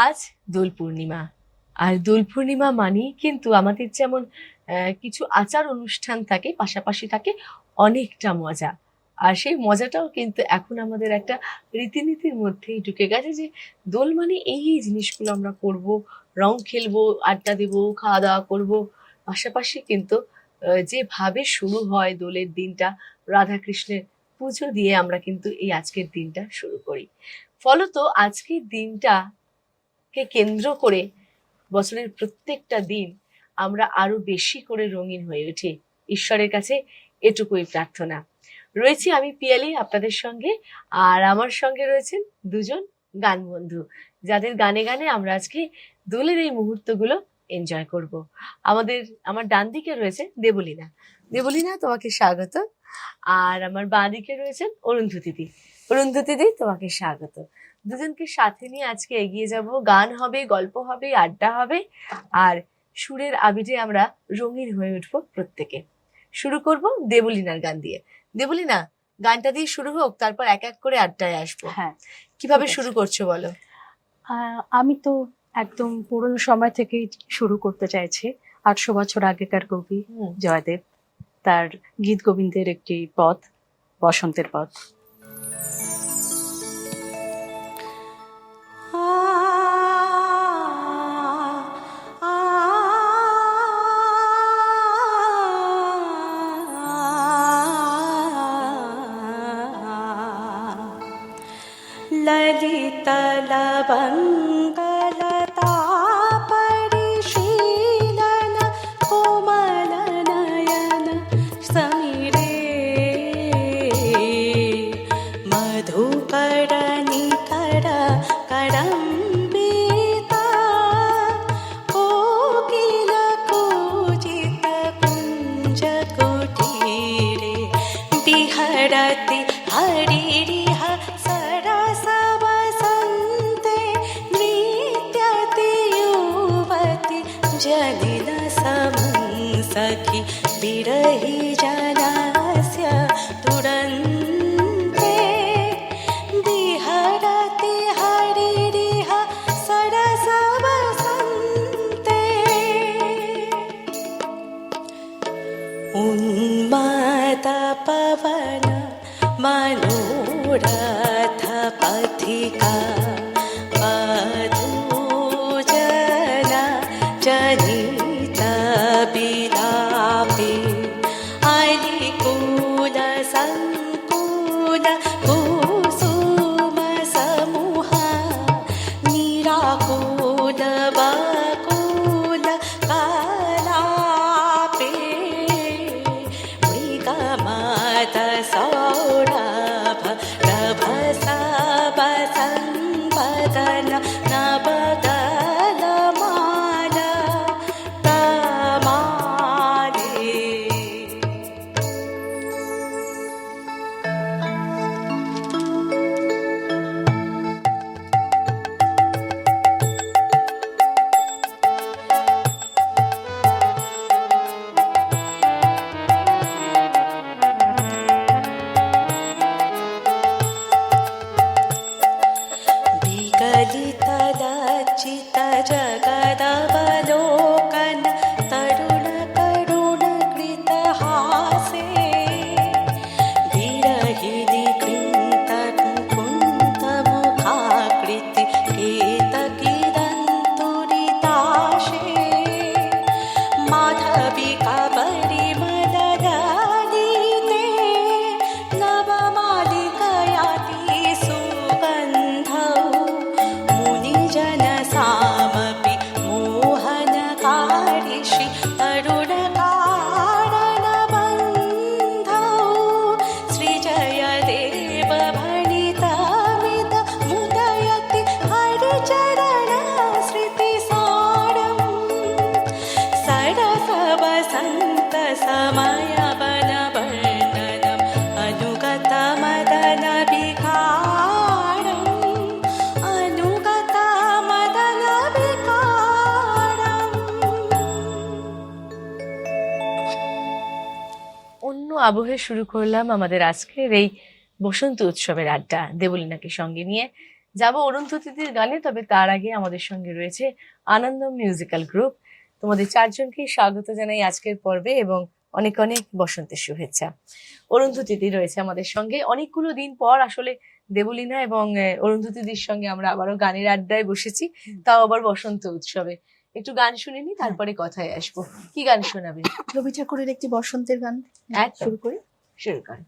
আজ দোল পূর্ণিমা। আর দোল পূর্ণিমা মানেই কিন্তু আমাদের যেমন কিছু আচার অনুষ্ঠান থাকে, পাশাপাশি থাকে অনেকটা মজা। আর সেই মজাটাও কিন্তু এখন আমাদের একটা রীতিনীতির মধ্যেই ঢুকে গেছে যে দোল মানে এই জিনিসগুলো আমরা করব, রং খেলবো, আড্ডা দেবো, খাওয়া দাওয়া করবো। পাশাপাশি কিন্তু যেভাবে শুরু হয় দোলের দিনটা, রাধাকৃষ্ণের পুজো দিয়ে আমরা কিন্তু এই আজকের দিনটা শুরু করি। ফলত আজকের দিনটা কে কেন্দ্র করে বছরের প্রত্যেকটা দিন আমরা আরো বেশি করে রঙিন হয়ে উঠি। ঈশ্বরের কাছে এটুকুই প্রার্থনা। রয়েছি আমি পিয়ালি আপনাদের সঙ্গে, আর আমার সঙ্গে রয়েছেন দুজন গান বন্ধু, যাদের গানে গানে আমরা আজকে দোলের এই মুহূর্তগুলো এনজয় করব। আমার ডান দিকে রয়েছে দেবলীনা। দেবলীনা, তোমাকে স্বাগত। আর আমার বাঁ দিকে রয়েছেন অরুন্ধতী দি। অরুন্ধতী দি, তোমাকে স্বাগত। দুজনকে সাথে নিয়ে আজকে এগিয়ে যাব, গান হবে, গল্প হবে, আড্ডা হবে, আর সুরের আবিরে আমরা রঙিন হয়ে উঠবো প্রত্যেকে। শুরু করব দেবলীনার গান দিয়ে। দেবলীনা, গানটা দিয়ে শুরু হোক, তারপর এক এক করে আড্ডায় আসবো। হ্যাঁ, কিভাবে শুরু করছো বলো? আমি তো একদম পুরনো সময় থেকেই শুরু করতে চাইছি। 800 বছর আগেকার কবি জয়দেব, তার গীত গোবিন্দের একটি পদ, বসন্তের পদ। ललित लवङ्गलता परिशीलन कोमल नयन समीरे मधुकर निकर करम्बिता कोकिल कूजित कुञ्ज कुटीरे विहरति हरिरिह सरस वसन्ते नृत्यति युवति जनिन समंसखि विरहि जनस्य दुरन्ते विहरति हरिरिह सरस वसन्ते उन्माद पवन मनोरथ पथिका मधुजन जनित विलापे अलिकुल संकुल कुसुम समूहा निराकुल बकुल कलापे मृगमाद सौरभ रभस बसंबदन नवदल माल तमाले। विगलित लज्जित जगदवलोकन तरुण करुण कृत हासे विरहिणि कृन्त कुन्त मुखाकृति केतकिदन्तुरिताशे माधविका परिमलदलिते नवमालिकयाति सुगन्धौ मुनिजनसामपि मोहनकारिषि तरुणकारणबन्धौ श्रीजयदेव भणितमिद मुदयति हरिचरणश्रुतिसारम् सरस वसन्त समय वनवर्णनम् अनुगत मदन विकारम् अनुगत मदन विकारम्। অন্য আবহে শুরু করলাম আমাদের আজকের এই বসন্ত উৎসবের আড্ডা দেবলীনাকে সঙ্গে নিয়ে। যাবো অরুন্ধতির গানে, তবে তার আগে আমাদের সঙ্গে রয়েছে আনন্দম মিউজিক্যাল গ্রুপ। তোমাদের চারজনকেই স্বাগত জানাই আজকের পর্বে এবং অনেক অনেক বসন্তের শুভেচ্ছা। অরুন্ধতিদি রয়েছে আমাদের সঙ্গে, অনেকগুলো দিন পর আসলে দেবলীনা এবং অরুন্ধতিদির সঙ্গে আমরা আবারও গানের আড্ডায় বসেছি, তাও আবার বসন্ত উৎসবে। একটু গান শুনে নি, তারপরে কথায় আসবো। কি গান শোনাবে? রবি ঠাকুরের একটি বসন্তের গান শুরু করি। শুরু করেন।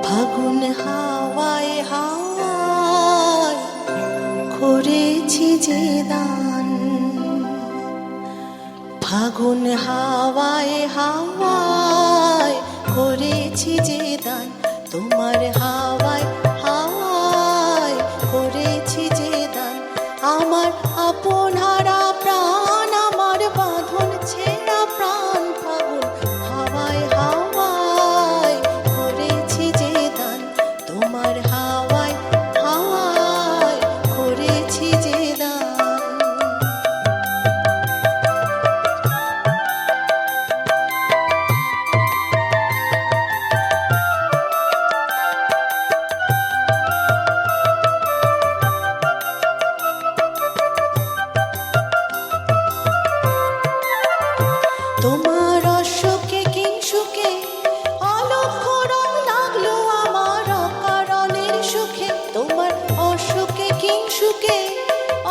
ফাগুন হাওয়ায় হাওয়ায় করেছি যে দান, ফাগুন হাওয়ায় হাওয়ায় করেছি যে দান, তোমার হাওয়ায় হাওয়ায় করেছি যে দান, আমার আপন হারা প্রাণ, আমার বাঁধন ছেঁড়া প্রাণ, ফাগুন হাওয়ায় হাওয়ায় করেছি যে দান, তোমার হাওয়ায় হাওয়ায় করেছি যে দান। তোমার অশোকে কিংসুকে অলক্ষ রং লাগলো আমার অকারণের সুখে, তোমার অশোকে কিংসুকে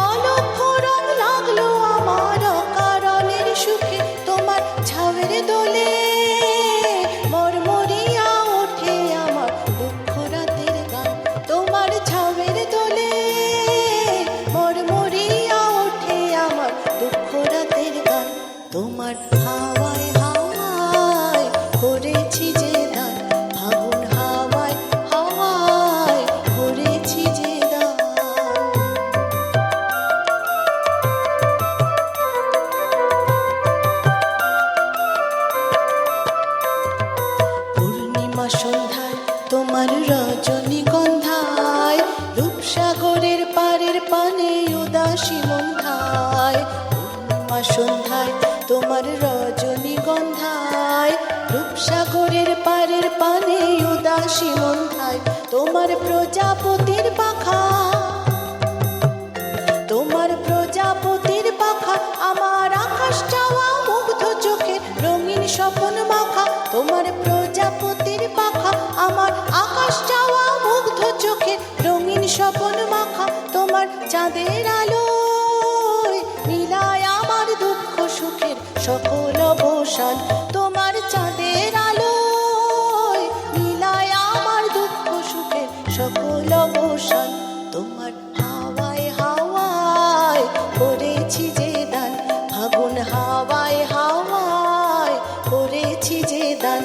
অলক্ষ রং লাগলো আমার অকারণের সুখে, তোমার ছাউয়ের দোলে মরমরিয়া ওঠে আমার দুঃখ রাতের গান, তোমার ছাউয়ের দোলে মরমরিয়া ওঠে আমার দুঃখ রাতের গান, তোমার হাওয়ায় হাওয়ায় করেছি যে দান, ফাগুন হাওয়ায় হাওয়ায় করেছি যে দান। পূর্ণিমা সন্ধ্যায় তোমার রজনীগন্ধায়, রূপসাগরের পারের পানে উদাসী মন্ধায়, পূর্ণিমা সন্ধ্যায় তোমার রজনীগন্ধায়, রূপসাগরের পারের পানে উদাসী মন্ধায়, তোমার প্রজাপতির পাখা, তোমার প্রজাপতির পাখা, আমার আকাশ চাওয়া মুগ্ধ চোখে রঙিন স্বপন মাখা, তোমার প্রজাপতির পাখা, আমার আকাশ চাওয়া মুগ্ধ চোখে রঙিন স্বপন মাখা, তোমার চাঁদের আলোয় নীলায় আমার দুঃখ সুখের সকল অবসান, তোমার চাঁদের আলোয় নীলায় আমার দুঃখ সুখের সকল অবসান, তোমার হাওয়ায় হাওয়ায় করেছি যে দান, ফাগুন হাওয়ায় হাওয়ায় করেছি যে দান,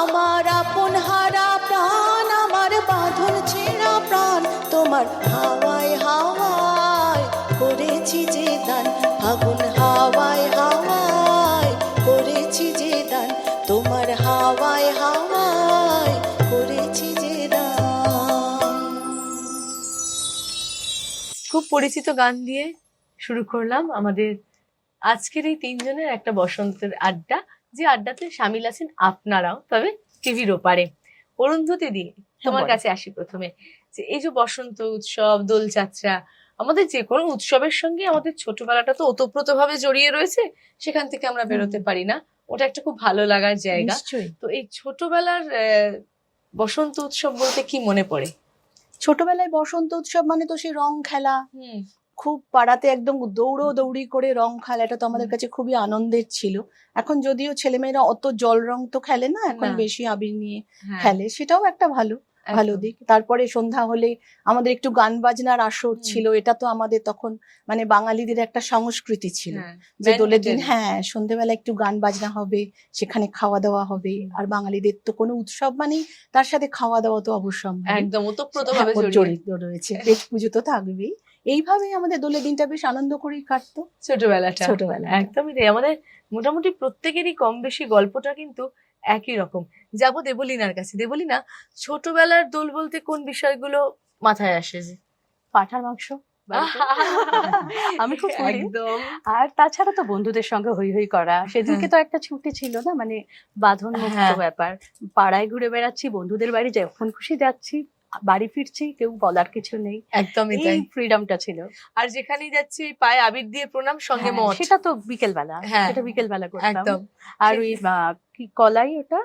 আমার আপন হারা প্রাণ, আমার বাঁধন ছেঁড়া প্রাণ, তোমার হাওয়ায় হাওয়ায় করেছি যে দান, ফাগুন হাওয়ায় হাওয়ায় করেছি যে দান, তোমার হাওয়ায় হাওয়ায় করেছি যে দান। খুব পরিচিত গান দিয়ে শুরু করলাম আমাদের আজকের এই তিনজনের একটা বসন্তের আড্ডা, যে আড্ডাতে সামিল আছেন আপনারাও, তবে টিভির ওপারে। অরুন্ধতী দি, তোমার কাছে আসি প্রথমে। যে এই যে বসন্ত উৎসব, দোলযাত্রা, আমাদের যে কোনো উৎসবের সঙ্গে আমাদের ছোটবেলাটা তো ওতপ্রোতভাবে জড়িয়ে রয়েছে, সেখান থেকে আমরা বেরোতে পারি না, ওটা একটা খুব ভালো লাগার জায়গা। তো এই ছোটবেলার বসন্ত উৎসব বলতে কি মনে পড়ে? ছোটবেলায় বসন্ত উৎসব মানে তো সেই রং খেলা, খুব পাড়াতে একদম দৌড়ি করে রং খেলাটা তো আমাদের কাছে খুবই আনন্দের ছিল। এখন যদিও ছেলেমেয়েরা অত জল রং তো খেলে না, এখন না। বেশি আবির নিয়ে খেলে, সেটাও একটা ভালো দিক। তারপরে সন্ধ্যা হলে আমাদের একটু গান বাজনার আসর ছিল, এটা তো আমাদের তখন মানে বাঙালিদের একটা সংস্কৃতি ছিল যে দোলের দিন সন্ধ্যেবেলা একটু গান বাজনা হবে, সেখানে খাওয়া দাওয়া হবে। আর বাঙালিদের তো কোনো উৎসব মানেই তার সাথে খাওয়া দাওয়া তো অবশ্যই একদম ওতপ্রোতভাবে জড়িত রয়েছে, পেট পুজো তো থাকবেই। এইভাবেই আমাদের দোলের দিনটা বেশ আনন্দ করেই কাটতো ছোটবেলা। একদমই তাই। আমাদের মোটামুটি প্রত্যেকেরই কম বেশি গল্পটা কিন্তু একই রকম। যাবো দেবলীনার কাছে। দেবলীনা, ছোটবেলার দোল বলতে কোন বিষয়গুলো মাথায় আসে? যে পাঁঠার মাংস, বাড়িতে। আমি খুব করি। একদম আর তাছাড়া তো বন্ধুদের সঙ্গে হই হই করা, সেদিনকে তো একটা ছুটি ছিল না, মানে বাঁধন মুক্ত হ্যাঁ। ব্যাপার, পাড়ায় ঘুরে বেড়াচ্ছি, বন্ধুদের বাড়ি যখন খুশি যাচ্ছি, বাড়ি ফিরছি, কেউ বলার কিছু নেই, একদমই এই তাই। ফ্রিডমটা ছিল। আর যেখানেই যাচ্ছি ওই পায়ে আবির দিয়ে প্রণাম, সঙ্গে হ্যাঁ, মঠ। সেটা তো বিকেল বেলা, হ্যাঁ, সেটা বিকেল বেলা করতাম। একদম। আর ওই কি কলাই, ওটা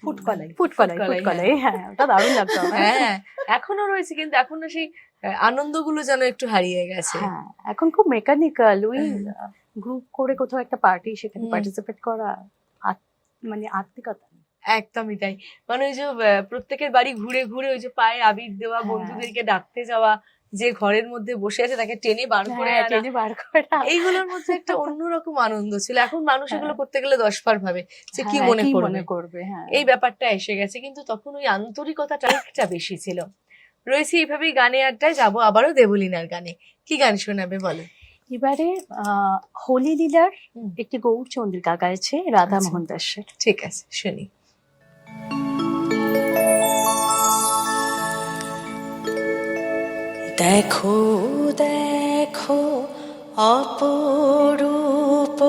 ফুটকলাই। ফুটকলাই, ফুটকলাই, ফুটকলাই, হ্যাঁ ওটা দারুণ লাগতো আমার। হ্যাঁ এখনো রয়েছে, কিন্তু এখনো সেই আনন্দগুলো যেন একটু হারিয়ে গেছে। হ্যাঁ, এখন খুব মেকানিক্যাল, ওই হ্যাঁ। গ্রুপ করে কোথাও একটা পার্টি, সেখানে হুম। পার্টিসিপেট করা, মানে আত্মিকতা নেই। একদমই তাই। মানে ওই যে প্রত্যেকের বাড়ি ঘুরে ঘুরে ওই যে পায়ে আবির দেওয়া, হ্যাঁ। বন্ধুদেরকে ডাকতে যাওয়া, যে ঘরের মধ্যে বসে আছে তাকে টেনে বার করে হ্যাঁ, আনা, টেনে বার করা। এইগুলোর মধ্যে একটা অন্যরকম আনন্দ ছিল। এখন মানুষ এগুলো হ্যাঁ। করতে গেলে 10 বার ভাবে যে কি হ্যাঁ, মনে কি করবে। মনে করবে, হ্যাঁ। এই ব্যাপারটা এসে গেছে, কিন্তু তখন ওই আন্তরিকতাটা একটা বেশি ছিল। রয়েছে এইভাবেই গানে আড্ডায়, যাবো আবারও দেবলীনার গানে। কি গান শোনাবে বলো? এবারে হোলি লীলার হুম। একটি গৌরচন্দ্রিকা গাইছে রাধা আচ্ছা। মোহন দাসের। ঠিক আছে, শুনি। দেখো দেখো অপরূপ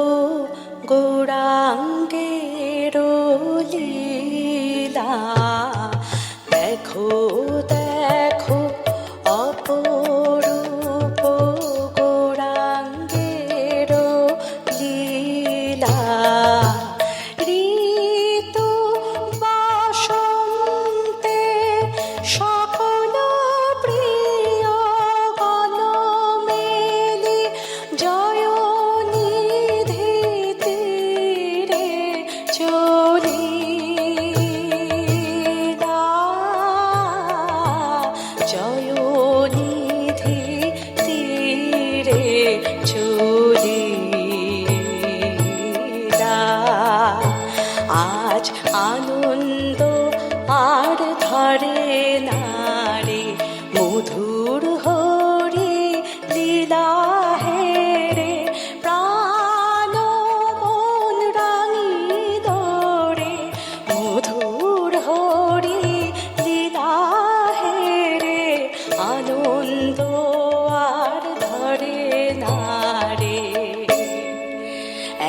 গৌরাঙ্গের লীলা, দেখো দেখো অপরূপ গৌরাঙ্গের লীলা, ঋতু বসন্তে সকল প্রিয় গণ মেলি জয়নিধি তীরে চলিলা, জয়নিধি তীরে চলিলা, আজ আনন্দ আর ধরে নারে মধুর হরি লীলা হেরে, প্রাণ মন রাঙি দরে মধুর হরি লীলা হেরে, আনন্দ আর ধরে নারে,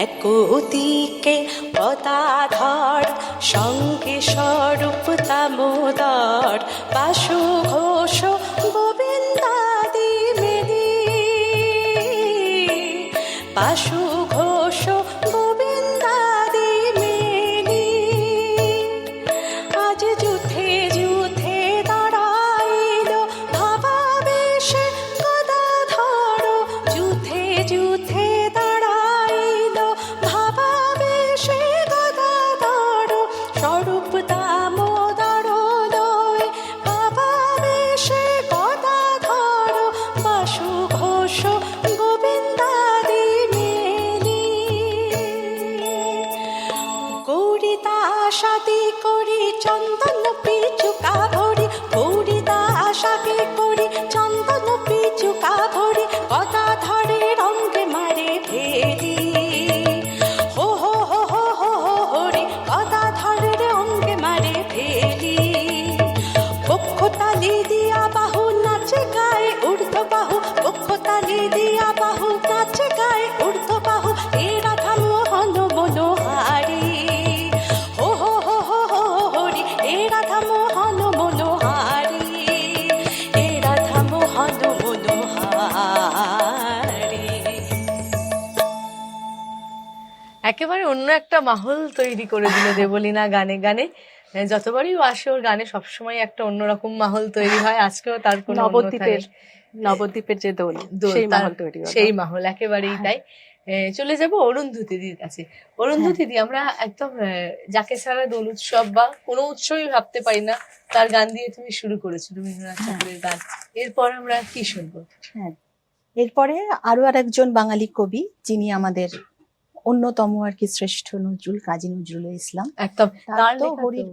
একদিকে পদাধর সঙ্গে স্বরূপ দামোদর, বাসু ঘোষ গোবিন্দাদি মেলি, বাসু ঘোষ গোবিন্দাদি মেলি, আজ যুথে যুথে দাঁড়াইল ভাবাবেশে গদাধর, যুথে যুথে দাঁড়াইল ভাবাবেশে গদাধর, স্বরূপ দামোদর লয় ভাবাবেশে গদাধর, বাসু ঘোষ গোবিন্দাদি মেলি, গৌরী দাসাদি করি চন্দন পিচুকা ভরি, গৌরী দাসাদি করি চন্দন পিচুকা ভরি, গদাধরে রঙ্গে মারে ফেলি, হো হো হো হো হো হো হরি, গদাধরের অঙ্গে মারে ফেলি, পক্ষ তালি দিয়া বাহু নাচে গায়ে ঊর্ধ্ব বাহু, পক্ষ তালি দিয়া বাহু নাচে গায়ে ঊর্ধ্ব বাহু, এ রাধা মোহন মনোহারি, হো হো হো হো হো হরি, এ রাধা মোহন মনোহারি, এ রাধা মোহন মনোহারি। একেবারে অন্য একটা মাহল তৈরি করে দিল দেবলীনা গানে গানে। যতবারই ও আসে ওর গানে সবসময় একটা অন্যরকম মাহল তৈরি হয়। আজকেও তার কোনো নবদ্বীপের যে দোল, দোল, সেই তার মহল তৈরি হলো। সেই মাহল একেবারেই তাই। চলে যাব অরুন্ধতী দিদির কাছে। অরুন্ধতী দি, আমরা একদম যাকে ছাড়া দোল উৎসব বা কোনো উৎসবই ভাবতে পারি না, তার গান দিয়ে তুমি শুরু করেছো, রবীন্দ্রনাথ ঠাকুরের গান। এরপর আমরা কি শুনবো? হ্যাঁ, এরপরে আরো আরেকজন বাঙালি কবি, যিনি আমাদের অন্যতম আর কি শ্রেষ্ঠ নজরুল, কাজী নজরুল ইসলাম। একদম, তার তার তো লেখা হরির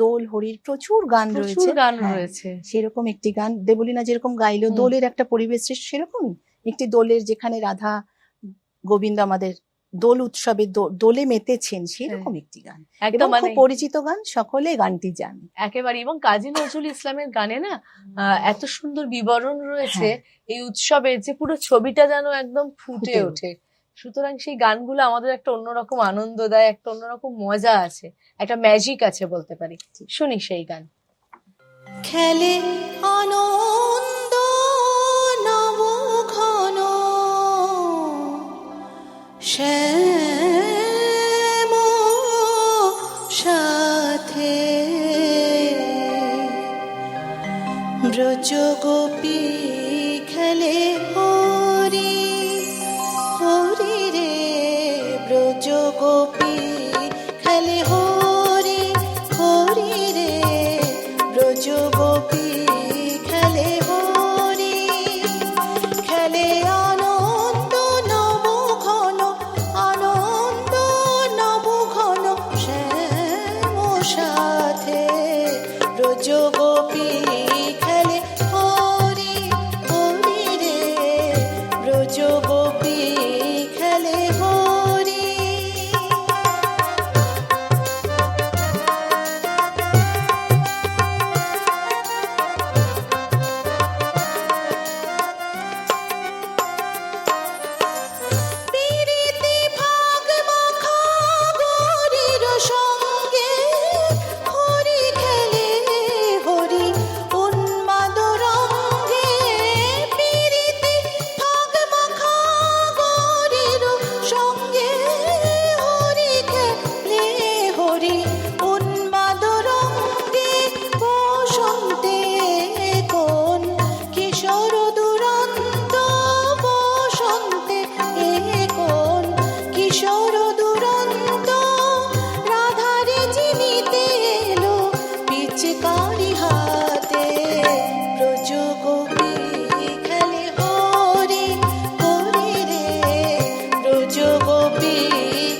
দোল, হরির প্রচুর গান রয়েছে। প্রচুর গান হ্যাঁ, রয়েছে। সেরকম একটি গান দেবলীনা যেরকম গাইলো, হুম। দোলের একটা পরিবেশ সৃষ্টি, সেরকমই একটি দোলের যেখানে রাধা গোবিন্দ আমাদের দোল উৎসবে দোলে মেতেছেন সেরকম একটি গান, একদম এবং মানে খুব পরিচিত গান, সকলে গানটি জানে। একেবারে। এবং কাজী নজরুল ইসলামের গানে না এত সুন্দর বিবরণ রয়েছে হ্যাঁ। এই উৎসবের, যে পুরো ছবিটা যেন একদম ফুটে ফুটে ওঠে। সুতরাং সেই গানগুলো আমাদের একটা অন্যরকম আনন্দ দেয়, একটা অন্যরকম মজা আছে, একটা ম্যাজিক আছে বলতে পারি। শুনি সেই গান। খেলে আনন্দ নবঘন শ্যাম সাথে ব্রজ গোপী খেলে হরি হরি রে, ব্রজ গোপী খেলে হরি হরি রে, ব্রজ গোপী খেলে হরি, খেলে আনন্দ নবঘন, আনন্দ নবঘন শ্যাম সাথে ব্রজ গোপী খেলে হরি হরি রে, ব্রজ গোপী খেলে হরি। পিরিতি ভাগ মাখা গৌরীর সঙ্গে হরি খেলে হরি উন্মাদ রঙ্গে, পিরিতি ভাগ মাখা গৌরীর সঙ্গে হরি খেলে হরি উন্মাদ রঙ্গে, বসন্তে কোন কিশোর দুরন্ত, বসন্তে কোন কিশোর দুরন্ত, রাধারে চিনিতে এলো পিচকারি হাতে, ব্রজ গোপী খেলে হরি হরি রে, ব্রজ গোপী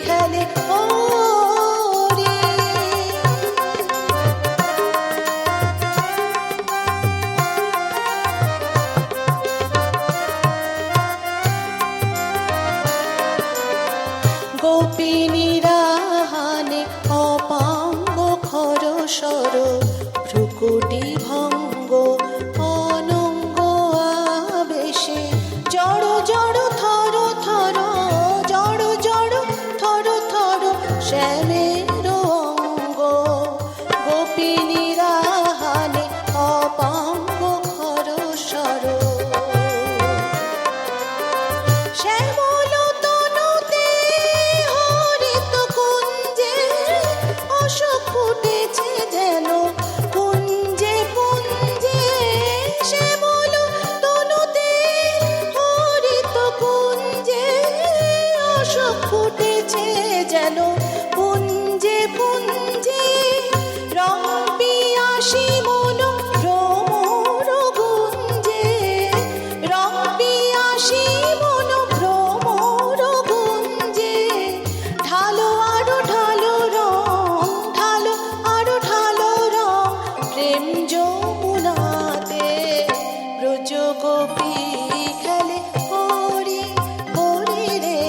খেলে হরি। গোপিনীরা হানে অপাঙ্গ খর সর, ভ্রুকুটি ভঙ্গ অনঙ্গ আবেশে, জড় জড় থর থর, জড় জড় থর থর শ্যামের অঙ্গ, গোপিনীরা হানে অপাঙ্গ খর সর, শ্যামল তনুতে হরিত কুঞ্জে অশোক ফুটেছে যেন কুঞ্জে পুঞ্জে, শ্যামল তনুতে হরিত কুঞ্জে অশোক ফুটেছে যেন পুঞ্জে পুঞ্জে, রং পিয়াসী মন ভ্রমর গুঞ্জে, রং পিয়াসী মন ভ্রমর গুঞ্জে, ঢালো আরো ঢালো রং, ঢালো আরো ঢালো রং প্রেম যমুনাতে, ব্রজ গোপী খেলে হরি হরি রে,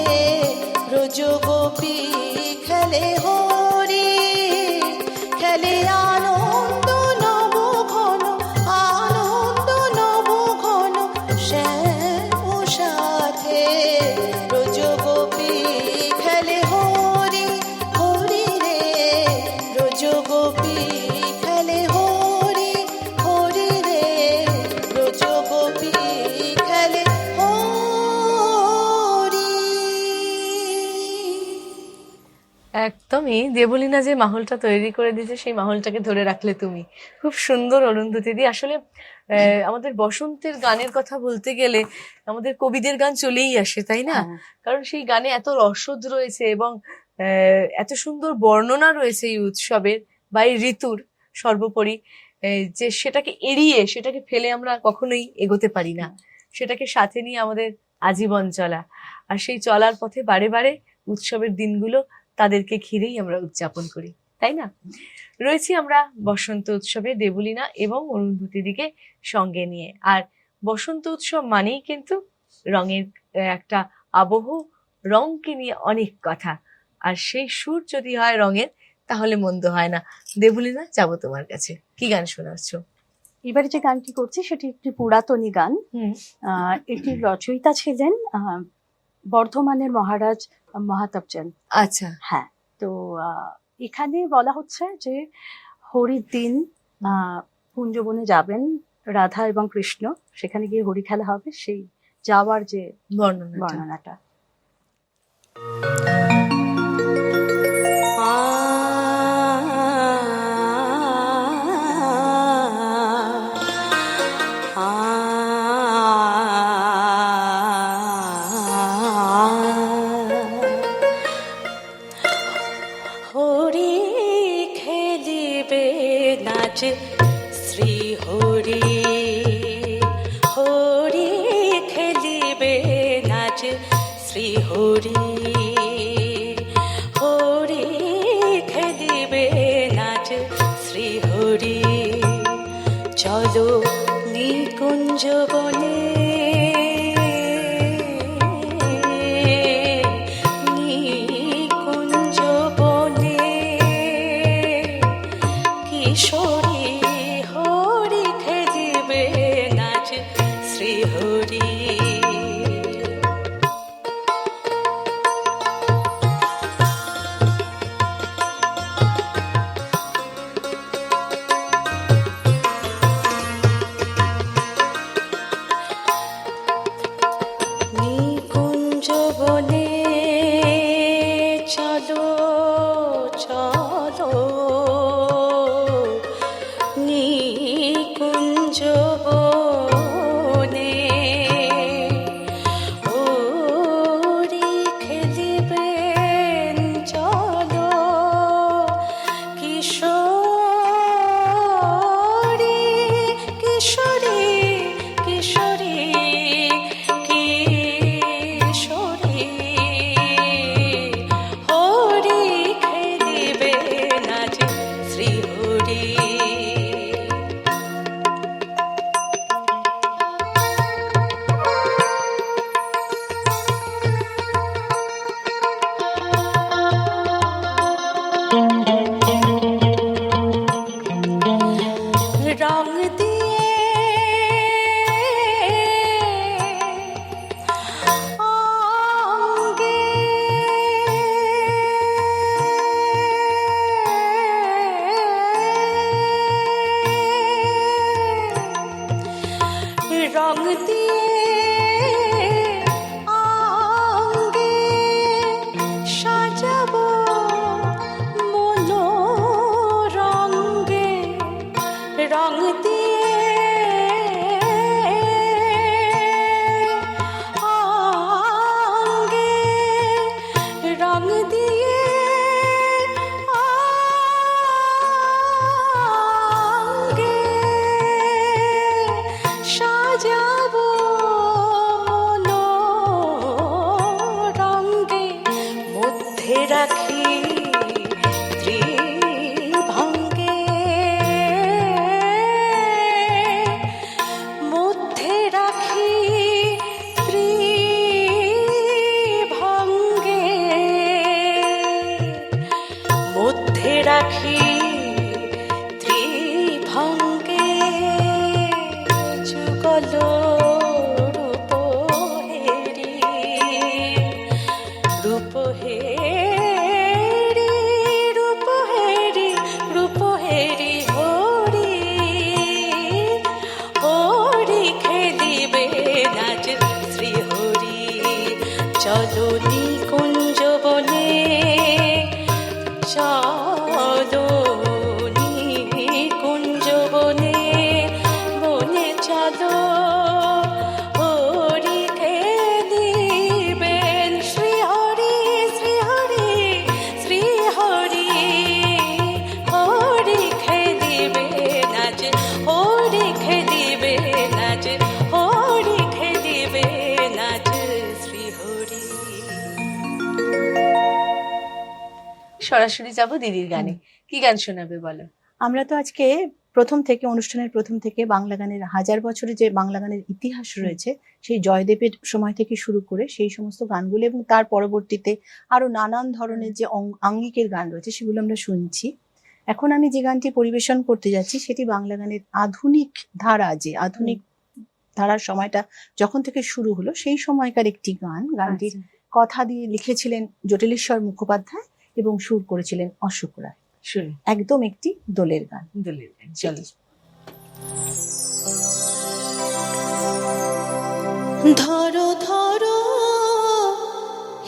ব্রজ গোপী খেলে হরি, খেলে আনন্দ নবঘন, আনন্দ নবঘন শ্যাম সাথে, ব্রজ গোপী খেলে হরি হরি রে, ব্রজ গোপী খেলে হরি হরি রে, ব্রজ গোপী খেলে হরি। একদমই। দেবলীনা যে মাহলটা তৈরি করে দিয়েছে, সেই মাহলটাকে ধরে রাখলে তুমি। খুব সুন্দর অরুন্ধতী দি। আসলে আমাদের বসন্তের গানের কথা বলতে গেলে আমাদের কবিদের গান চলেই আসে, তাই না? হ্যাঁ। কারণ সেই গানে এত রসদ রয়েছে এবং এত সুন্দর বর্ণনা রয়েছে এই উৎসবের বা এই ঋতুর সর্বোপরি, যে সেটাকে এড়িয়ে, সেটাকে ফেলে আমরা কখনোই এগোতে পারি না। সেটাকে সাথে নিয়ে আমাদের আজীবন চলা, আর সেই চলার পথে বারে বারে উৎসবের দিনগুলো তাদেরকে ঘিরেই আমরা উদযাপন করি, তাই না? রয়েছি আমরা বসন্ত উৎসবে দেবলীনা এবং অরুন্ধতী দিকে সঙ্গে নিয়ে। আর বসন্ত উৎসব মানেই কিন্তু রঙের একটা আবহ রংকে নিয়ে অনেক কথা, আর সেই সুর যদি হয় রঙের তাহলে মন্দ হয় না। দেবলীনা, যাবো তোমার কাছে, কি গান শোনাচ্ছ? এবারে যে গানটি করছি সেটি একটি পুরাতনী গান। এটির রচয়িতা ছিলেন বর্ধমানের মহারাজ মহাতাব চাঁদ। আচ্ছা। হ্যাঁ, তো এখানে বলা হচ্ছে যে হরির দিন কুঞ্জবনে যাবেন রাধা এবং কৃষ্ণ, সেখানে গিয়ে হরি খেলা হবে, সেই যাওয়ার যে বর্ণনাটা। হরি খেলিবে নাচ শ্রী হরি, হরি খেলিবে নাচ শ্রী হরি, হরি খেলিবে নাচ শ্রী হরি। চলো নিকুঞ্জ বনে, নিকুঞ্জ বনে, কিশোরী হরি খেলিবে নাচ শ্রী হরি। নিকুঞ্জ বনে চলো চলো, নিকুঞ্জ বনে হরি খেলিবেন চলো, কিশোরী কিশোরী কিশোরী কিশোরী, হরি খেলিবে নাচ শ্রী হরি। রং দিয়ে অঙ্গে রং দিয়ে অঙ্গে সাজাবো মনোরঙ্গে, রং দিয়ে অঙ্গে, রং দিয়ে অঙ্গে সাজাবো মনোরঙ্গে, মধ্যে রাখি ত্রিভঙ্গে, মধ্যে রাখি ত্রিভঙ্গে, মধ্যে রাখি ত্রিভঙ্গে, যুগল রূপ হেরি, রূপ হেরি, রূপ হেরি, রূপ হেরি, হরি হরি খেলিবে নাচ শ্রী হরি। চলো নিকুঞ্জ বনে, চলো নিকুঞ্জ বনে, বনে চলো, হরি খেলিবেন শ্রী হরি, শ্রী হরি, শ্রী হরি, হরি খেলিবে নাচ, হরি খেলিবে নাচ, হরি খেলিবে নাচ শ্রী হরি। সরাসরি যাবো দিদির গানে, কি গান শোনাবে বলো? আমরা তো আজকে প্রথম থেকে অনুষ্ঠানের প্রথম থেকে বাংলা গানের হাজার বছরের যে বাংলা গানের ইতিহাস রয়েছে সেই জয়দেবের সময় থেকে শুরু করে সেই সমস্ত গানগুলো এবং তার পরবর্তীতে আরো নানান ধরনের যে আঙ্গিকের গান রয়েছে সেগুলো আমরা শুনছি। এখন আমি যে গানটি পরিবেশন করতে যাচ্ছি সেটি বাংলা গানের আধুনিক ধারা, যে আধুনিক ধারার সময়টা যখন থেকে শুরু হলো সেই সময়কার একটি গান। গানটির কথা দিয়ে লিখেছিলেন জটিলেশ্বর মুখোপাধ্যায় এবং সুর করেছিলেন অশোক রায়। শুনি একদম একটি দোলের গান। দোলের গান, চলো। ধরো ধরো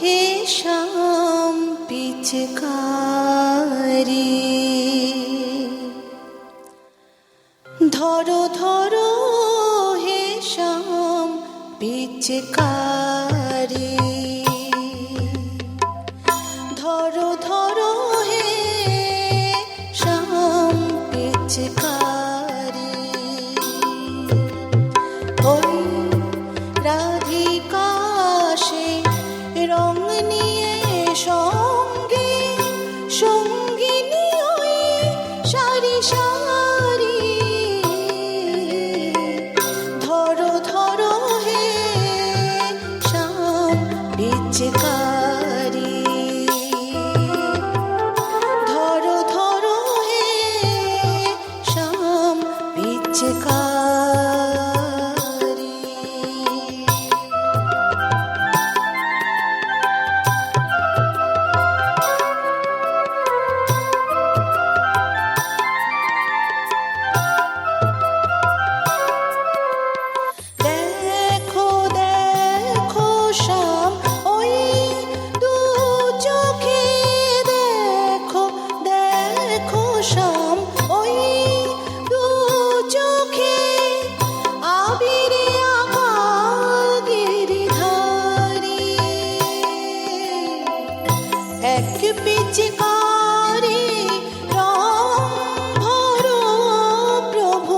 হে শ্যাম পিচকারি, ধরো ধরো হে শ্যাম পিচকারি, ধরো ধরো হে শ্যাম পিচকারি, ওই রাধিকা সে রং নিয়ে সঙ্গে সঙ্গিনী ওই সারি সারি, ধরো ধরো হে শ্যাম পিচকারি, ধরো ধরো হে শ্যাম পিচকারি। দেখো দেখো শ্যাম ওই দু চোখে, দেখো দেখো শ্যাম ওই দু চোখে, আবিরে আকাল গিরিধারী, এক পিচকারি রং ভরো প্রভু,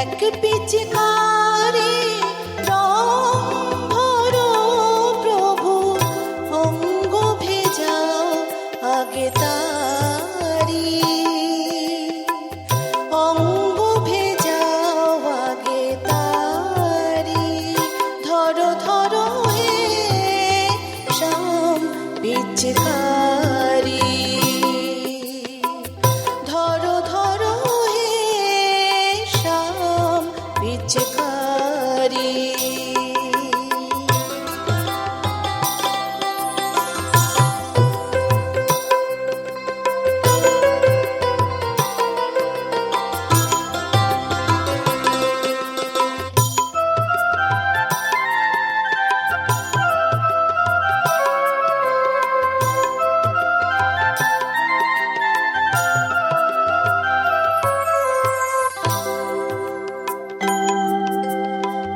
এক পিচকারি রং ভরো প্রভু, অঙ্গ ভেজাও আগে তারি, অঙ্গ ভেজাও আগে তারি, ধরো ধরো হে শ্যাম পিচকারি, ধরো ধরো হে শ্যাম পিচকারি।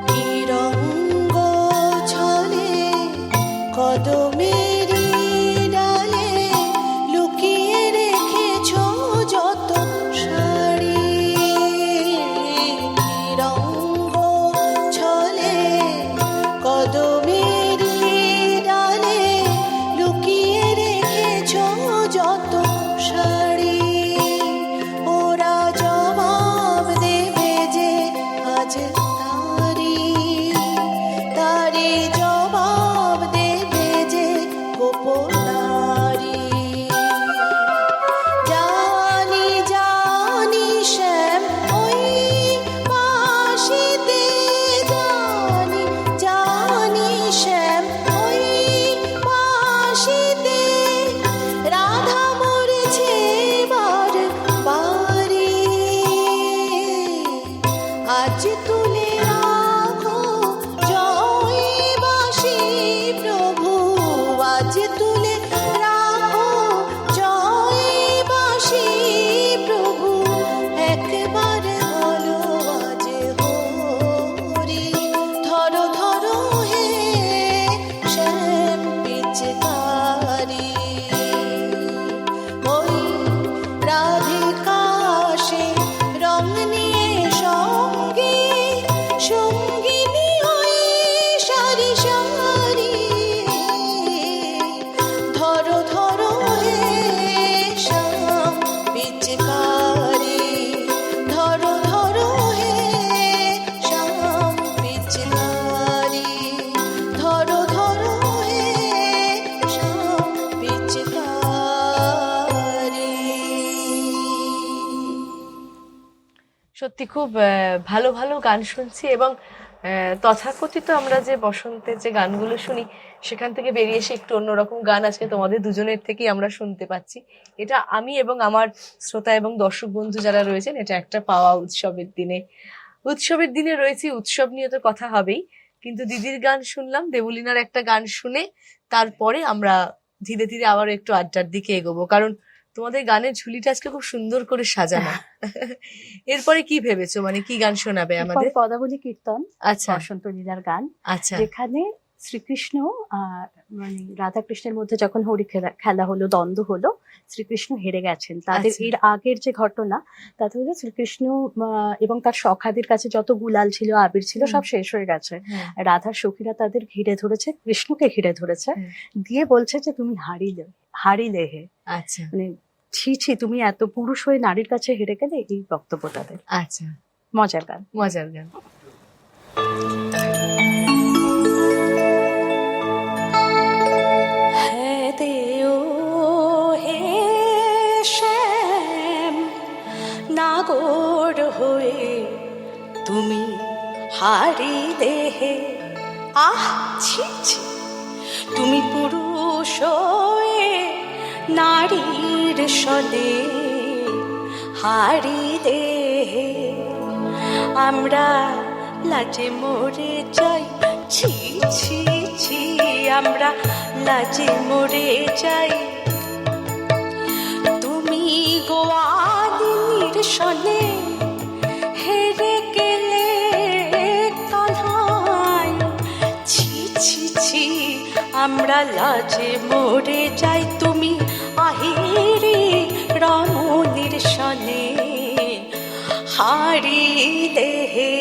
কি রং সত্যি খুব ভালো ভালো গান শুনছি, এবং তথাকথিত আমরা যে বসন্তের যে গানগুলো শুনি সেখান থেকে বেরিয়ে এসে একটু অন্যরকম গান আজকে তোমাদের দুজনের থেকেই আমরা শুনতে পাচ্ছি। এটা আমি এবং আমার শ্রোতা এবং দর্শক বন্ধু যারা রয়েছেন, এটা একটা পাওয়া উৎসবের দিনে রয়েছি, উৎসব নিয়ে তো কথা হবেই, কিন্তু দিদির গান শুনলাম, দেবলীনার একটা গান শুনে তারপরে আমরা ধীরে ধীরে আবার একটু আড্ডার দিকে এগোবো, কারণ তোমাদের গানের ঝুলিটা আজকে খুব সুন্দর করে সাজানো। এরপরে কি ভেবেছো, মানে কি গান শোনাবে আমাদের? এরপরে পদাবলী কীর্তন, আচ্ছা বসন্ত লীলার গান, আচ্ছা যেখানে শ্রীকৃষ্ণ মানে রাধাকৃষ্ণের মধ্যে যখন হরি খেলা হলো, দ্বন্দ্ব হলো, শ্রীকৃষ্ণ হেরে গেছেন। তাদের আচ্ছা। এর আগের যে ঘটনা, তাতে হলো শ্রীকৃষ্ণ এবং তার সখাদের কাছে যত গুলাল ছিল, আবির ছিল, সব শেষ হয়ে গেছে। রাধার সখীরা তাদের ঘিরে ধরেছে, কৃষ্ণকে ঘিরে ধরেছে, দিয়ে বলছে যে তুমি হারিলে হে। আচ্ছা মানে ছি ছি, তুমি এত পুরুষ হয়ে নারীর কাছে হেরে গেলে, এই বক্তব্য তাদের। আচ্ছা, মজার গান। মজার গান। হ্যাঁ দেও হে শ্যাম, নাগর হয়ে তুমি হারিলে হে। আহ ছি ছি, তুমি পুরুষ হয়ে নারীর সনে হারিলে হে। আমরা লাজে মরে যাই, ছি ছি ছি, আমরা লাজে মরে যাই। তুমি গোয়ালিনীর সনে হেরে গেলে কানহাই, ছি ছি ছি, আমরা লাজে মরে যাই। তুমি আহিরি রমণীর সনে হারিলে হে।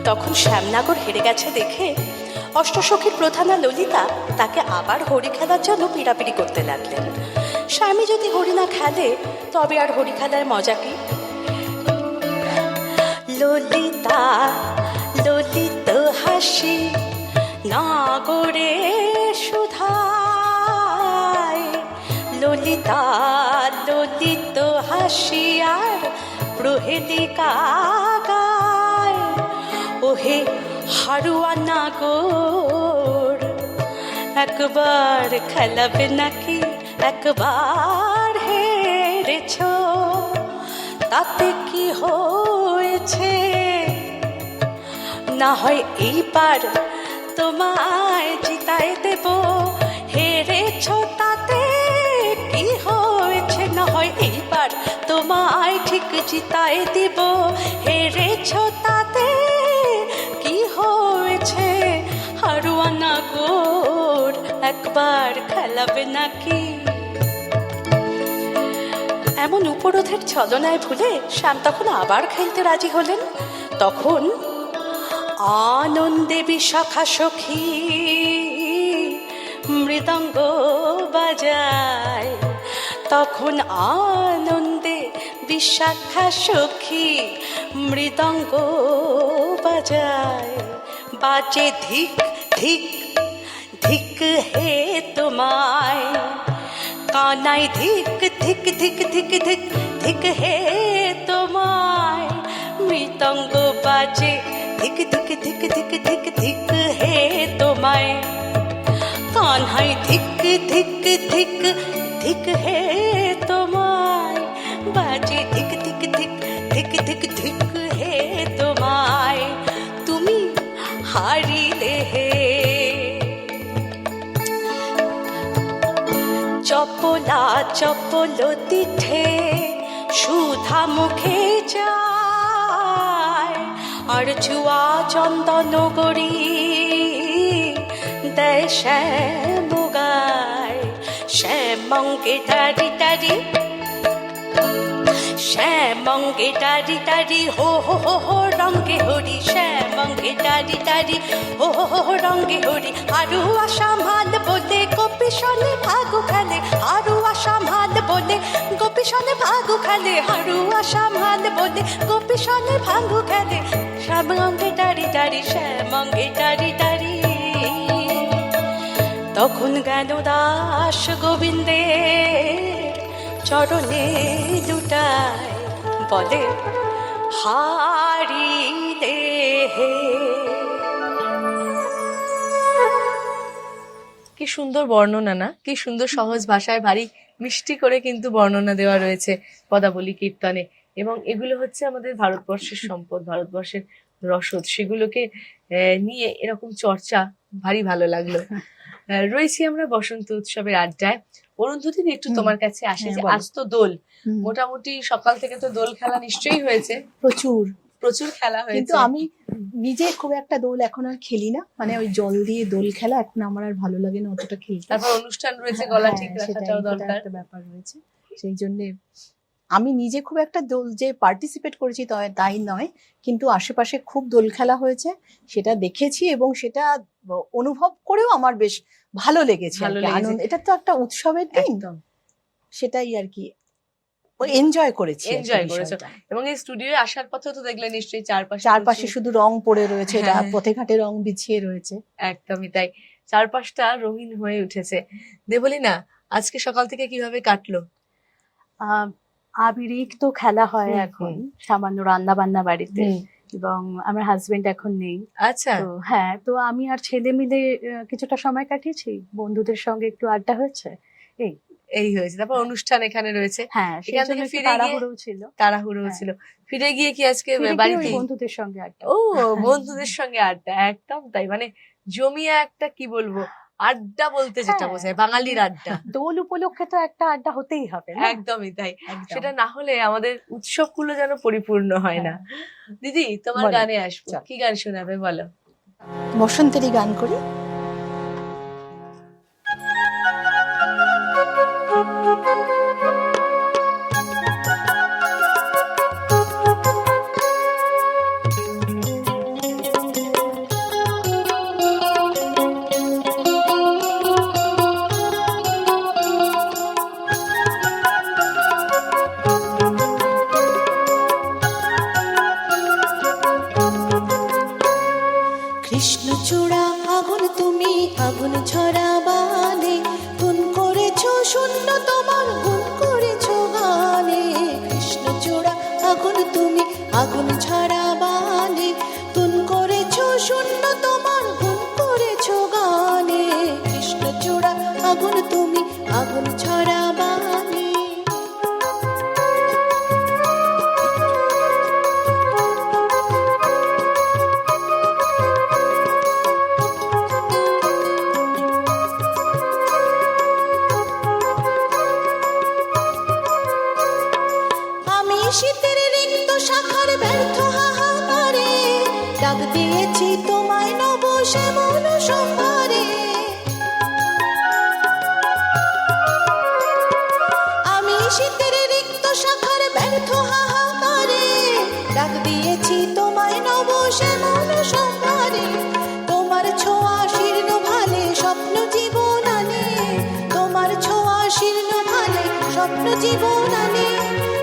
তখন শ্যামনগর হেরে গেছে দেখে অষ্টসখীর প্রধানা ললিতা তাকে আবার হরি খেলার জন্য পিড়াপিড়ি করতে লাগলেন। স্বামী যদি হরি না খেলে তবে আর হরি খেলার মজা কি? ললিতা ললিত হাসি নাগরে সুধায়, ললিতা ললিত হাসি আর প্রহেলিকা গায়। ওহে হারুয়া নাগর, একবার খেলাবে নাকি? একবার হেরেছ তাতে কি হয়েছে? না হয় এইবার তোমায় জিতায় দেব। হেরেছ তাতে কি হয়েছে? না হয় এইবার তোমায় ঠিক জিতায় দিব। হেরেছ তাতে কি হয়েছে? হারুয়া নাগর, একবার খেলাবে নাকি? এমন উপরোধের ছলনায় ভুলে শ্যাম তখন আবার খেলতে রাজি হলেন। তখন আনন্দে বিশাখা সখী মৃদঙ্গ বাজায়। তখন আনন্দে বিশাখা সখী মৃদঙ্গ বাজায়। বাজে ধিক ধিক ধিক হে তোমায়, কানাই ধিক ধিক ধিক ধিক ধিক ধিক হে তোমায়। মৃদঙ্গ বাজে ধিক ধিক ধিক ধিক ধিক ধিক হে তোমায়। কানহাই ধিক ধিক ধিক ধিক হে তোমায়। বাজে ধিক ধিক ধিক ধিক ধিক ধিক হে তোমায়। তুমি হারিলে হে। চপলা চপল তিঠে সুধা মুখে যায়, আর চুয়া চন্দন গড়ি দেয় শ্যাম গায়। শ্যামঙ্গে টারি টারি, শ্যামঙ্গে টারি টারি, হো হো হো হো রঙ্গে হরি। শ্যামঙ্গে টারি টারি, হো হো হো হো রঙ্গে হরি। আরু আসামাল বলে গোপী সনে ভাগু খেলে। আরু আসামাল বলে গোপী সনে ভাগু খেলে। আরু আসামাল বলে গোপী সনে ভাগু খেলে। শ্যামঙ্গে টারি টারি, শ্যামঙ্গে টারি টারি। তখন জ্ঞান দাস গোবিন্দের চরণে দুটায় বলে হারিলে হে। কি সুন্দর বর্ণনা না, কি সুন্দর সহজ ভাষায় ভারী মিষ্টি করে কিন্তু বর্ণনা দেওয়া রয়েছে পদাবলী কীর্তনে। এবং এগুলো হচ্ছে আমাদের ভারতবর্ষের সম্পদ, ভারতবর্ষের রসদ, সেগুলোকে নিয়ে এরকম চর্চা ভারী ভালো লাগলো। রয়েছি আমরা বসন্ত উৎসবের আড্ডায়। অরুন্ধতী, একটু তোমার কাছে আসে যে বলো। আজ তো দোল, হুম। মোটামুটি সকাল থেকে তো দোল খেলা নিশ্চয়ই হয়েছে, প্রচুর। প্রচুর খেলা কিন্তু হয়েছে। আমি নিজে খুব একটা দোল এখন আর খেলি না, মানে ওই জল দিয়ে দোল খেলা এখন আমার আর ভালো লাগে না অতটা খেলতে। তারপর অনুষ্ঠান রয়েছে, গলা ঠিক হ্যাঁ, সেটাই, রাখাটাও সেটা দরকার। একটা ব্যাপার রয়েছে। সেই জন্য আমি নিজে খুব একটা দোল যে পার্টিসিপেট করেছি তাই নয়, কিন্তু আশেপাশে খুব দোল খেলা হয়েছে, সেটা দেখেছি এবং সেটা অনুভব করেও আমার বেশ ভালো লেগেছে। ভালো আর কি। লেগেছে। আনন্দ, এটা তো একটা উৎসবের দিন, একদম সেটাই আর কি এনজয় করেছি আর কি এনজয় করেছো। বিষয়টা। এবং এই স্টুডিওয়ে আসার পথেও তো দেখলে নিশ্চয়ই চারপাশে চারপাশে প্রচুর- শুধু রং পড়ে রয়েছে, হ্যাঁ। পথে ঘাটে রং বিছিয়ে রয়েছে। একদমই তাই, চারপাশটা রঙিন হয়ে উঠেছে। দেবলীনা, আজকে সকাল থেকে কিভাবে কাটলো? আবিরিক তো খেলা হয় হুম, এখন, হুম। সামান্য রান্না বান্না বাড়িতে, হুম, এবং আমার হাজবেন্ড এখন নেই। আচ্ছা, তো হ্যাঁ, তো আমি আর ছেলে মিলে কিছুটা সময় কাটিয়েছি, বন্ধুদের সঙ্গে একটু আড্ডা হয়েছে। এই হয়েছে। তারপর অনুষ্ঠান এখানে রয়েছে, হ্যাঁ, এখান সেখান থেকে থেকে ফিরে গিয়ে- তাড়াহুড়ো ছিল। তাড়াহুড়ো হ্যাঁ। ছিল। ফিরে গিয়ে কি আজকে ফিরে গিয়ে ওই বাড়িতে? বন্ধুদের সঙ্গে আড্ডা। ও, বন্ধুদের সঙ্গে আড্ডা, একদম তাই, মানে জমিয়ে একটা কি বলবো আড্ডা বলতে যেটা হ্যাঁ। বোঝায়, বাঙালির আড্ডা। দোল উপলক্ষে তো একটা আড্ডা হতেই হবে না? একদমই তাই, একদম। সেটা না হলে আমাদের উৎসবগুলো যেন পরিপূর্ণ হয় না। দিদি, তোমার বলো। গানে আসবো, চল। কি গান শোনাবে বলো? বসন্তেরই গান করি। কৃষ্ণচূড়া আগুন তুমি, আগুন ঝরা বানে, গুণ করেছো শূন্য তোমার, গুণ করেছো গানে। কৃষ্ণচূড়া আগুন তুমি, আগুন ঝরা বানে, গুণ করেছো শূন্য তোমার, গুণ করেছো গানে। কৃষ্ণচূড়া আগুন তুমি, আগুন ঝরা বানে। আমি শীতের রিক্ত শাখার ব্যর্থ হাহাকারে, ডাক দিয়েছি তোমায় নব শ্যামল সম্ভারে। আমি শীতের রিক্ত শাখার ব্যর্থ হাহাকারে, ডাক দিয়েছি তোমায় নব শ্যামল সম্ভারে। তোমার ছোঁয়া শীর্ণ ভালে স্বপ্ন জীবন আনে, তোমার ছোঁয়া শীর্ণ ভালে স্বপ্ন জীবন আনে।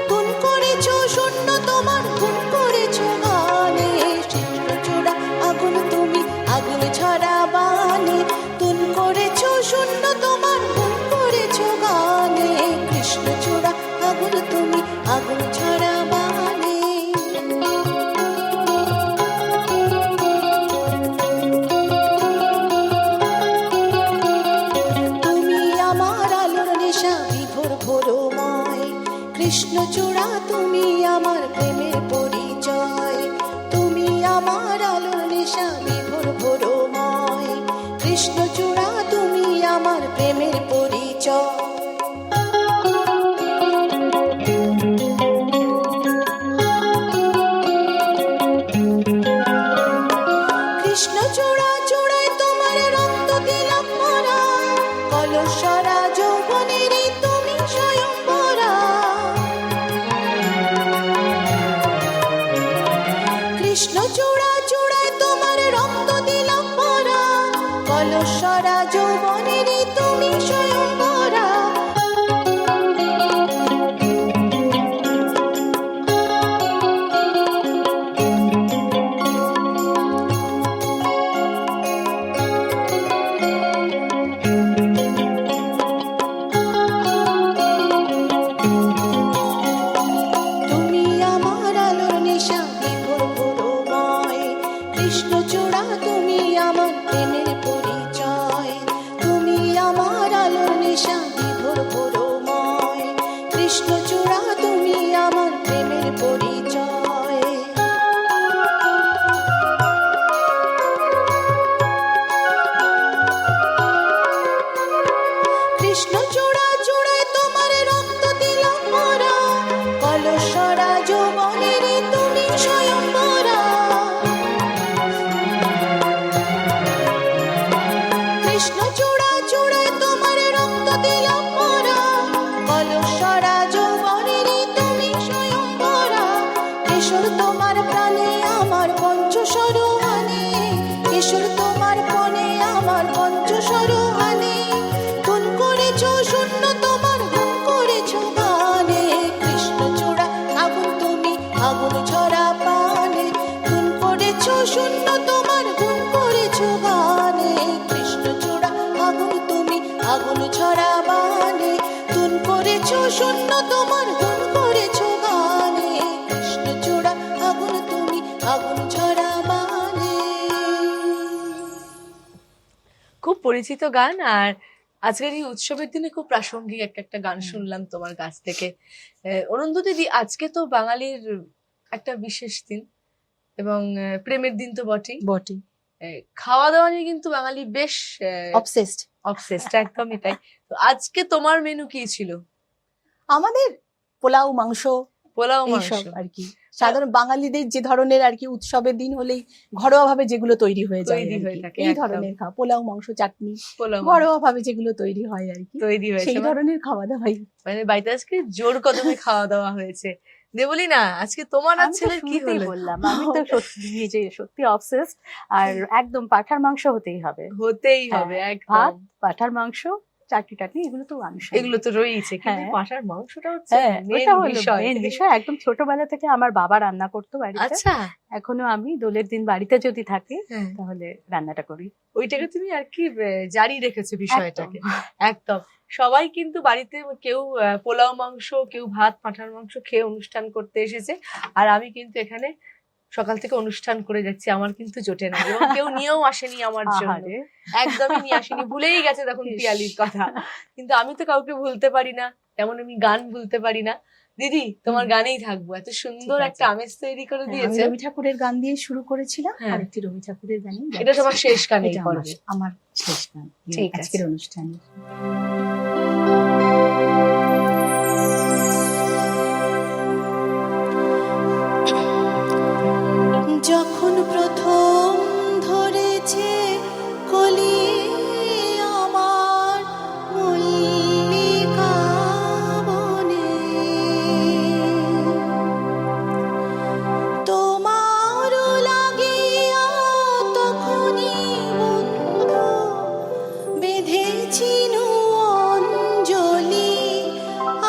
গুণ করেছো শূন্য তোমার, গুণ করেছো গানে। কৃষ্ণচূড়া আগুন তুমি, আগুন ঝরা বানে, গুণ করেছো শূন্য তোমার, গুণ করেছো গানে। কৃষ্ণচূড়া আগুন তুমি, আগুন ঝরা বানে। তুমি আমার আলোর নেশা বিভোর ভোরময়, কৃষ্ণচূড়া তুমি আমার প্রেমের পরিচয়। তুমি আমার আলোর নেশা বিভোর ভোরময়, কৃষ্ণচূড়া তুমি আমার প্রেমের পরিচয়। কৃষ্ণচূড়া চূড়ায় তোমার রক্ত তিলক ভরা, কলসরা যৌবনেরই তুমি স্বয়ংবরা। কৃষ্ণচূড়া চূড়ায় তোমার রক্ত তিলক ভরা, কলসরা যৌবনেরই তুমি স্বয়ংবরা। তুমি কৃষ্ণচূড়া তুমি আমার প্রেমের পরিচয়, তুমি আমার আলোর নিশা বিভোর ভোরময়। কৃষ্ণচূড়া তুমি আমার প্রেমের পরিচয়। কৃষ্ণচূড়া চূড়ায় তোমার রক্ত দিলাম মোরা, কলসরা যৌবনের তুমি স্বয়ংবরা। কৃষ্ণচূড়া চূড়ায় তোমার রক্ত দিলাম মোরা, কলসরা যৌবনের তুমি স্বয়ংবরা। কিশোর তোমার প্রাণে আমার পঞ্চস্বরহানে, কিশোর তোমার প্রাণে আমার পঞ্চস্বরহানে। গুণ করেছো শূন্য তোমার গুণ করেছো গানে, কৃষ্ণচূড়া আগুন তুমি আগুন ঝরা পানে। গুণ করেছো শূন্য তোমার গুণ করেছো গানে, কৃষ্ণচূড়া আগুন তুমি আগুন ঝরা বানে। গুণ করেছো শূন্য তোমার গুণ করেছো গানে, কৃষ্ণচূড়া আগুন তুমি আগুন ঝরা বানে। খুব পরিচিত গান, আর আজকের এই উৎসবের দিনে খুব প্রাসঙ্গিক একটা গান শুনলাম তোমার কাছ থেকে। অনন্ত দিদি, আজকে তো বাঙালির একটা বিশেষ দিন এবং প্রেমের দিন তো বটেই। বটে, খাওয়া দাওয়া নিয়ে কিন্তু বাঙালি বেশ অবসেসড। অবসেসড, একদমই তাই। তো আজকে তোমার মেনু কি ছিল? আমাদের পোলাও, মাংস, পোলাও মাংস এইসব আর কি। সাধারণ বাঙালিদের যে ধরনের আর কি উৎসবের দিন হলেই ঘরোয়া ভাবে যেগুলো তৈরি হয়ে যায় তৈরি আর হয়ে কি, থাকে, এই একদম। ধরনের খাওয়া, পোলাও, মাংস, চাটনি, পোলাও মাংস ঘরোয়া ভাবে যেগুলো তৈরি হয় আর কি, তৈরি হয়েছে, সেই ধরনের খাওয়া দাওয়াই। মানে বাড়িতে আজকে জোর কদমে খাওয়া দাওয়া হয়েছে। দেবলি না, আজকে তোমার আর আমি তো ছেলের কি শুরুতেই হলো? বললাম, আমি তো সত্যি নিজে সত্যি অবসেস, আর একদম পাঁঠার মাংস হতেই হবে। হতেই হবে হ্যাঁ, একদম। ভাত, পাঁঠার মাংস, চাটনি টাটনি, এগুলো তো আনুষঙ্গিক। এগুলো তো রয়েছে, কিন্তু হ্যাঁ। পাঁঠার মাংসটা হচ্ছে হ্যাঁ, main ওটা হলো বিষয়। মেন বিষয়। একদম ছোটবেলা থেকে আমার বাবা রান্না করতো বাড়িতে, আচ্ছা, এখনো আমি দোলের দিন বাড়িতে যদি থাকি হ্যাঁ, তাহলে রান্নাটা করি। ওইটাকে তুমি আর কি জারি রেখেছো বিষয়টাকে। একদম, সবাই কিন্তু বাড়িতে কেউ পোলাও মাংস, কেউ ভাত, পাঁঠার মাংস খেয়ে অনুষ্ঠান করতে এসেছে, আর আমি কিন্তু এখানে সকাল থেকে অনুষ্ঠান করে যাচ্ছি, আমার কিন্তু জোটে না, এবং কেউ নিয়েও আসেনি আমার জন্য, আহারে, একদমই নিয়ে আসেনি, ভুলেই গেছে তখন ইস। পিয়ালির কথা। কিন্তু আমি তো কাউকে ভুলতে পারি না, যেমন আমি গান ভুলতে পারি না। দিদি, তোমার গানেই থাকবো, এত সুন্দর ঠিক আছে। একটা আমেজ তৈরি করে হ্যাঁ, আমি দিয়েছে। রবি ঠাকুরের গান দিয়ে শুরু করেছিলাম, হ্যাঁ। আরেকটি রবি ঠাকুরের গানই এটা তোমার শেষ গানেই এটা পড়বে। আমার শেষ গান ঠিক আছে। আজকের অনুষ্ঠানে। যখন প্রথম ধরেছে কলি আমার মল্লিকা বনে, তোমার লাগিয়া তখনই বন্ধু বেঁধেছি অঞ্জলি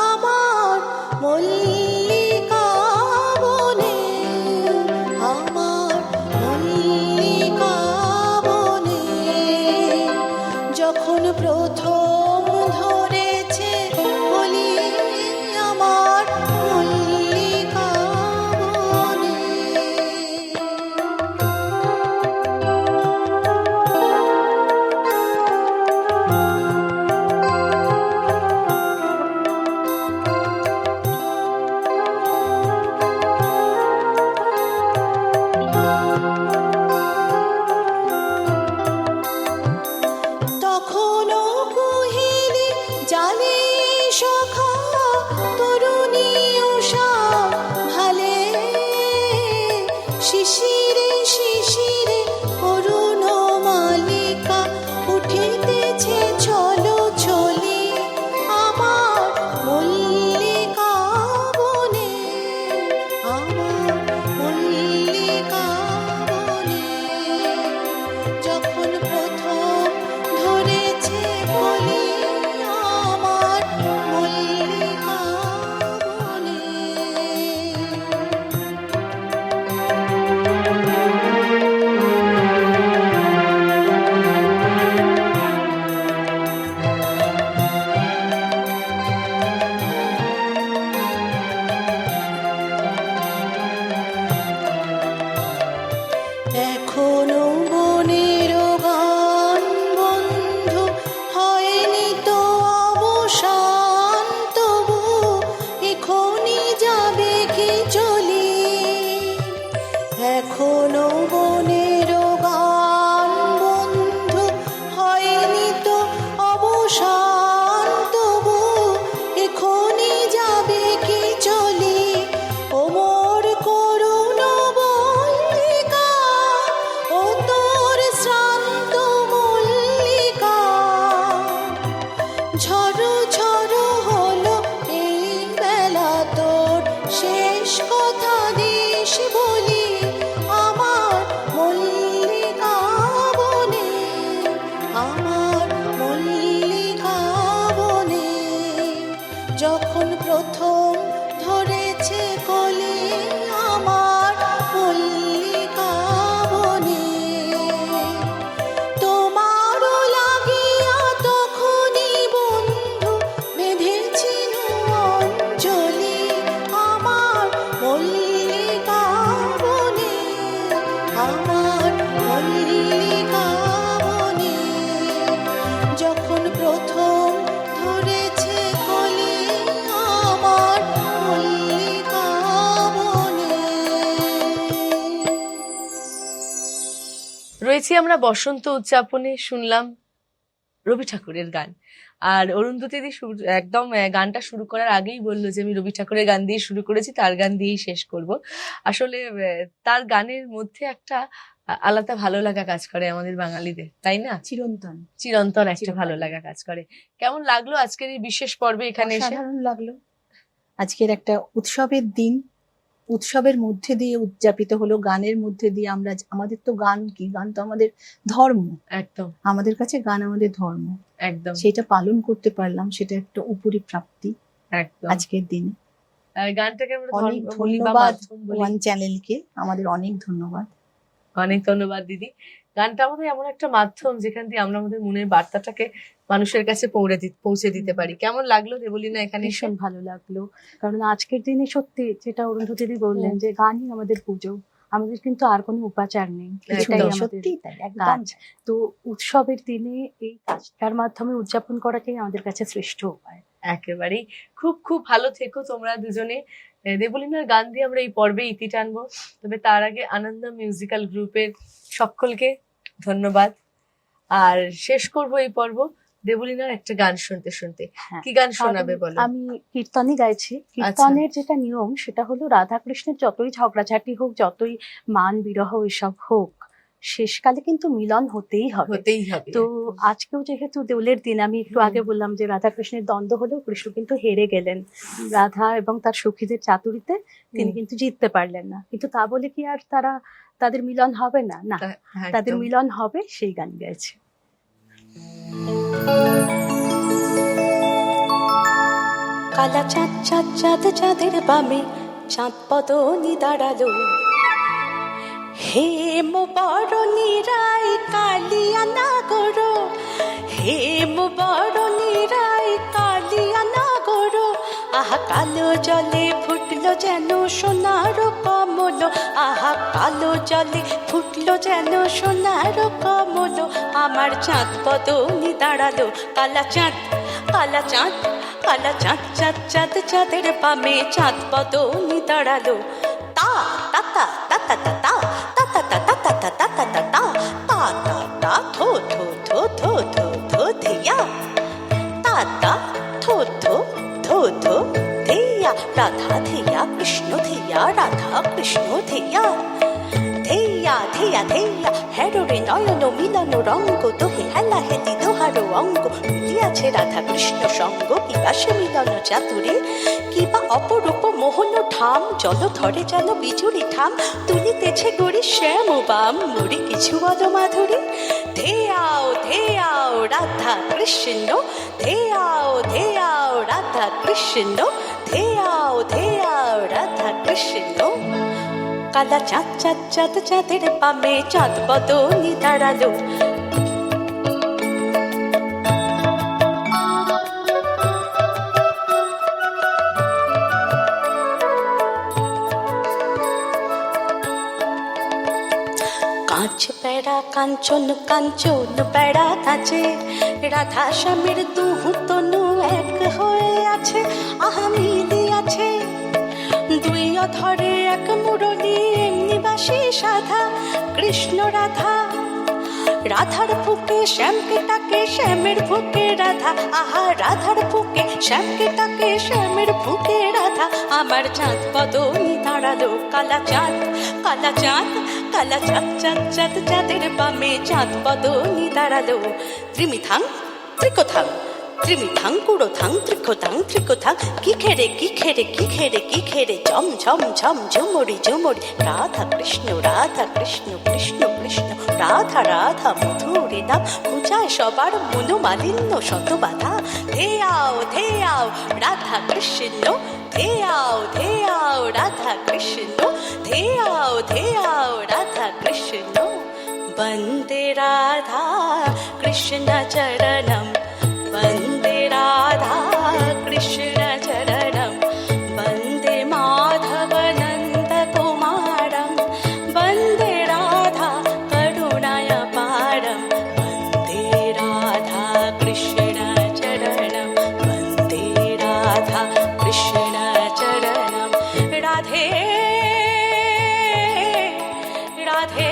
আমার মল্লিকা বনে, আমার মল্লিকা বনে। যখন প্রথম ধরেছে বলি আমার মল্লিকা বনে। তখনও কুহেলি জালে সখা তরুণী উষা ভালে, শিশিরে শিশিরে অরুণ মালিকা উঠিতেছে ছলো ছলি আমার মল্লিকা বনে, আমার মল্লিকা বনে। যখন প্রথম ধরেছে কলি আমার মল্লিকা বনে। এখনো বনের গান বন্ধু হয়নি তো অবসান, তবু এখনই যাবে কি চলি। এখনো বনের গান বন্ধু হয়নি তো অবসান, তবু এখনই যাবে কি চলি। ওমর করুণ মল্লিকা, ও তোর শ্রান্ত মল্লিকা, ঝড়ো ঝড়ো হলো এই বেলা তোর শেষ কথা দিস বলি। আমার মল্লিকা বনে, আমার মল্লিকা বনে, যখন প্রথম ধরেছে কলি আমার মল্লিকা বনে। তোমারও লাগিয়া তখনই বন্ধু বেঁধেছিল অঞ্জলি আমার মল্লিকা বনে, আমার মল্লিকা বনে, যখন প্রথম ধরেছে কলি আমার মল্লিকা বনে। রয়েছি আমরা বসন্ত উদযাপনে, শুনলাম রবি ঠাকুরের গান। আর অরুন্ধতী দি একদম গানটা শুরু করার আগেই বললো যে আমি রবি ঠাকুরের গান দিয়ে শুরু করেছি, তার গান দিয়েই শেষ করব। আসলে তার গানের মধ্যে একটা আলাদা ভালো লাগা কাজ করে আমাদের বাঙালিদের, তাই না? চিরন্তন চিরন্তন একটা চিরকাল। ভালো লাগা কাজ করে। কেমন লাগলো আজকের এই বিশেষ পর্বে এখানে এসে? সাধারণ লাগলো। আজকের একটা উৎসবের দিন, উৎসবের মধ্যে দিয়ে উদযাপিত হলো, গানের মধ্যে দিয়ে আমরা, আমাদের তো গান কি, গান তো আমাদের ধর্ম, একদম আমাদের কাছে গান আমাদের ধর্ম, একদম সেটা পালন করতে পারলাম, সেটা একটা উপরি প্রাপ্তি একদম। আজকের দিনে। গানটাকে আমরা অনেক ধর্ম বলি বা ধন্যবাদ মাধ্যম বলি। ওয়ান চ্যানেলকে, আমাদের অনেক ধন্যবাদ। অনেক ধন্যবাদ দিদি। গানটা আমাদের এমন একটা মাধ্যম যেখান দিয়ে আমরা আমাদের মনের বার্তাটাকে মানুষের কাছে পৌঁছে দিতে পারি। কেমন লাগলো দেবলীনা এখানে এসে? ভীষণ ভালো লাগলো, কারণ আজকের দিনে সত্যি যেটা অরুন্ধতী দিদি বললেন যে গানই আমাদের পুজো, আমাদের কিন্তু আর কোনো উপাচার নেই, এটাই একদম, আমাদের সত্যি তাই, একদম কাজ। তো উৎসবের দিনে এই কাজটার মাধ্যমে উদযাপন করাটাই আমাদের কাছে শ্রেষ্ঠ উপায়। একেবারেই। খুব খুব ভালো থেকো তোমরা দুজনে। দেবলীনার গান দিয়ে আমরা এই পর্বে ইতি টানবো, তবে তার আগে আনন্দ মিউজিক্যাল গ্রুপের সকলকে ধন্যবাদ। আর শেষ করব এই পর্ব দেবলীনার একটা গান শুনতে শুনতে। হ্যাঁ। কি গান শোনাবে কারণ বলো? আমি কীর্তনই গাইছি। কীর্তনের যেটা নিয়ম সেটা হলো রাধা কৃষ্ণের যতই ঝগড়াঝাটি হোক, যতই মান বিরহ এসব হোক, শেষকালে কিন্তু মিলন হতেই হবে। হতেই হবে। তো আজকেও যেহেতু দোলের দিন, আমি একটু আগে বললাম যে রাধা কৃষ্ণের দ্বন্দ্ব হলেও কৃষ্ণ কিন্তু হেরে গেলেন, রাধা এবং তার সখীদের চাতুরিতে তিনি কিন্তু জিততে পারলেন না, কিন্তু তা বলে কি আর তাদের মিলন হবে না? না, তাদের একদম। মিলন হবে, সেই গান গাইছে। কালা চাঁদ চাঁদ চাঁদ চাঁদের বামে চাঁদ পদনি দাঁড়ালো, হে মো বরণী রায় কালিয়া নাগর, হে মো বরণী রায় কালিয়া নাগর, আহা কালো জলে ফুটলো যেন সোনার কমল, আহা কালো জলে ফুটলো যেন সোনার কমল, আমার চাঁদ পদনি দাঁড়ালো। কালা চাঁদ কালা চাঁদ কালা চাঁদ চাঁদ চাঁদ চাঁদের বামে চাঁদ পদনি দাঁড়ালো, তা তা তা তা তা তা তা তা তা তা তা তা তা তা তা তা তা তা তা থো থো থো থো থো থো ধেয়া, তা তা থো থো থো থো ধেয়া, রাধা ধেয়া কৃষ্ণ ধেয়া, রাধা কৃষ্ণ ধেয়া, ধেয়া ধেয়া ধেয়া হেরো রে নয়ন মিলন রঙ্গ, দোহে হেলা হেলি দোহারো অঙ্গ, মিলিয়াছে রাধা কৃষ্ণ সঙ্গ, কিবা সে মিলন চাতুরে, কিবা অপরূপ মোহন ঠাম, জল ধরে যেন বিজুরি ঠাম, তুলিতেছে গড়ি শ্যাম বাম, মুড়ি কিছু বলো মাধুরী, ধেয়াও ধেয়াও রাধা কৃষ্ণ, ধেয়াও ধেয়াও রাধা কৃষ্ণ, ধেয়াও ধেয়াও রাধা কৃষ্ণ। কালা চাঁদ চাঁদ চাঁদ চাঁদের বামে চাঁদ পদনি দাঁড়ালো, কাঁচ প্যাড়া কাঞ্চন কাঞ্চন প্যাড়া কাঁচে, রাধা শ্যামের দুহু তনু এক হয়ে আছে, আহা মিলি আছে দুই অধরে এক মুরলি, এমনি বাসি সাধা কৃষ্ণ রাধা। রাধার বুকে শ্যামকে টাকে, শ্যামের বুকে রাধা, আহা রাধার বুকে শ্যামকে টাকে, শ্যামের বুকে রাধা। আমার চাঁদ বদনি দাঁড়ালো, কালা চাঁদ কালা চাঁদ কালা চাঁদ চাঁদ চাঁদ চাঁদের বামে চাঁদ বদনি দাঁড়ালো। ত্রিমিথাং ত্রিকোথাং ত্রিমিথাং কুড়োথাং ত্রিকোথাং ত্রিকোথাং, কি খেরে কি খেরে কি খেরে কি খেরে, ঝম ঝম ঝম ঝুমুরি ঝুমুরি। রাধা কৃষ্ণ কৃষ্ণ কৃষ্ণ, রাধা রাধা মধুরে নাম, পূজায় সবার মনোমালিন্য শত বাধা। ধে আও রাধা কৃষ্ণ, ধে আও রাধা কৃষ্ণ, ধে আও রাধা কৃষ্ণ। বন্দে রাধা কৃষ্ণ চরণম, বন্দে রাধা কৃষ্ণ চরণম, বন্দে মাধব নন্দ কুমারম, বন্দে রাধা করুণায় পারম, বন্দে রাধা কৃষ্ণ চরণম, বন্দে রাধা কৃষ্ণ চরণম। রাধে রাধে